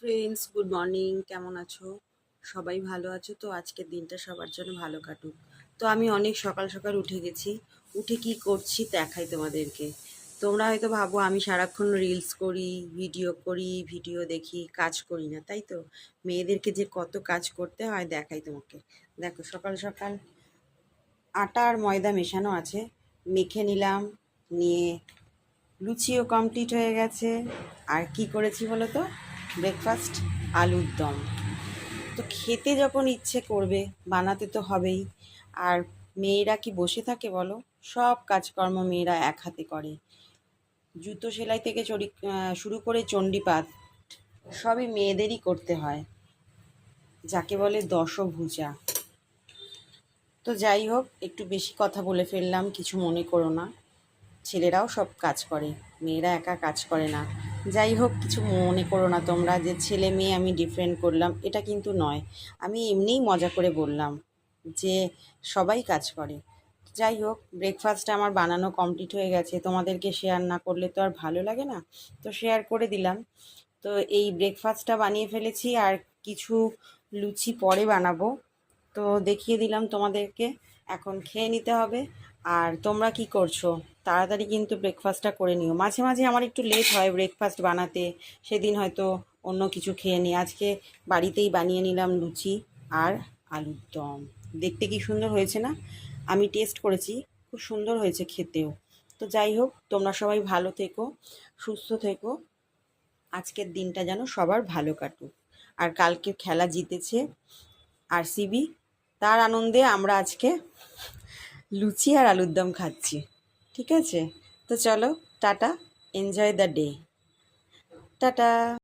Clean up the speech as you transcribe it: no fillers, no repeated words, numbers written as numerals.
Friends, good morning. কেমন আছো? সবাই ভালো আছো তো? আজকের দিনটা সবার জন্য ভালো কাটুক। তো আমি অনেক সকাল সকাল উঠে গেছি। উঠে কি করছি দেখাই তোমাদেরকে। তোমরা হয়তো ভাবো আমি সারাক্ষণ রিলস করি, ভিডিও দেখি, কাজ করি না, তাই তো? মেয়েদেরকে যে কত কাজ করতে হয় দেখাই তোমাকে। দেখো, সকাল সকাল আটা আর ময়দা মেশানো আছে, মেখে নিলাম। নিয়ে লুচিও কমপ্লিট হয়ে গেছে। আর কি করেছি বলো তো? ব্রেকফাস্ট, আলুর দম। তো খেতে যখন ইচ্ছে করবে বানাতে তো হবেই। আর মেয়েরা কি বসে থাকে বলো? সব কাজকর্ম মেয়েরা এক হাতে করে। জুতো সেলাই থেকে শুরু করে চণ্ডীপাঠ সবই মেয়েদেরই করতে হয়, যাকে বলে দশভুজা। তো যাই হোক, একটু বেশি কথা বলে ফেললাম, কিছু মনে করো না। ছেলেরাও সব কাজ করে, মেয়েরা একা কাজ করে না। যাই হোক, কিছু মনে করো না তোমরা যে ছেলে মেয়ে আমি ডিফারেন্ট করলাম, এটা কিন্তু নয়। আমি এমনিই মজা করে বললাম যে সবাই কাজ করে। যাই হোক, ব্রেকফাস্টটা আমার বানানো কমপ্লিট হয়ে গেছে, তোমাদেরকে শেয়ার না করলে তো আর ভালো লাগে না, তো শেয়ার করে দিলাম। তো এই ব্রেকফাস্টটা বানিয়ে ফেলেছি, আর কিছু লুচি পরে বানাবো। তো দেখিয়ে দিলাম তোমাদেরকে। এখন খেয়ে নিতে হবে। আর তোমরা কি করছো? তাড়াতাড়ি কিন্তু ব্রেকফাস্টটা করে নিও। মাঝে মাঝে আমার একটু লেট হয় ব্রেকফাস্ট বানাতে, সেদিন হয়তো অন্য কিছু খেয়ে নিই। আজকে বাড়িতেই বানিয়ে নিলাম লুচি আর আলুর দম। দেখতে কি সুন্দর হয়েছে না? আমি টেস্ট করেছি, খুব সুন্দর হয়েছে খেতেও। তো যাই হোক, তোমরা সবাই ভালো থেকো, সুস্থ থেকো। আজকের দিনটা যেন সবার ভালো কাটুক। আর কালকে খেলা জিতেছে আরসিবি, তার আনন্দে আমরা আজকে লুচি আর আলুর দম খাচ্ছি। ঠিক আছে? তো চলো, tata, enjoy the day. Tata.